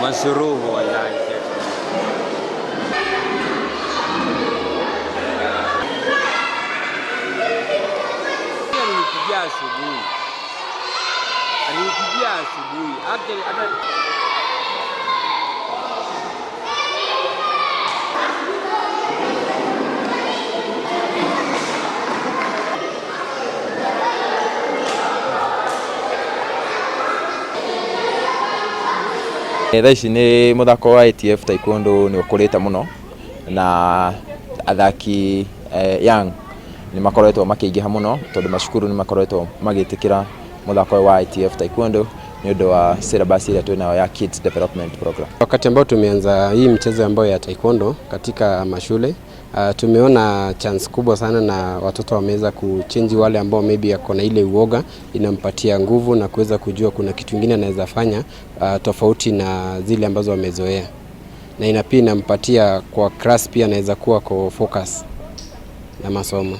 مشروبه يعني alinipigia asubuhi hata Thaa ici nĩ muthako wa ITF Taekwondo nĩ ũkũrĩte mũno na athaki young nĩ makoretwo makĩingĩha mũno tondũ macukuru nĩ makoretwo magĩtĩkĩra muthako wa ITF Taekwondo ni ũndũ wa syllabus ile tunayo ya Kids Development Program. Wakati ambao tumeanza hii mchezo ambayo ya Taekwondo katika mashule, tumeona chance kubwa sana na watoto wameweza kuchange wale ambao maybe yako na ile uoga, inampatia nguvu na kuweza kujua kuna kitu kingine anaweza fanya tofauti na zile ambazo wamezoea. Na pia inampatia kwa class pia anaweza kuwa kwa focus na masomo.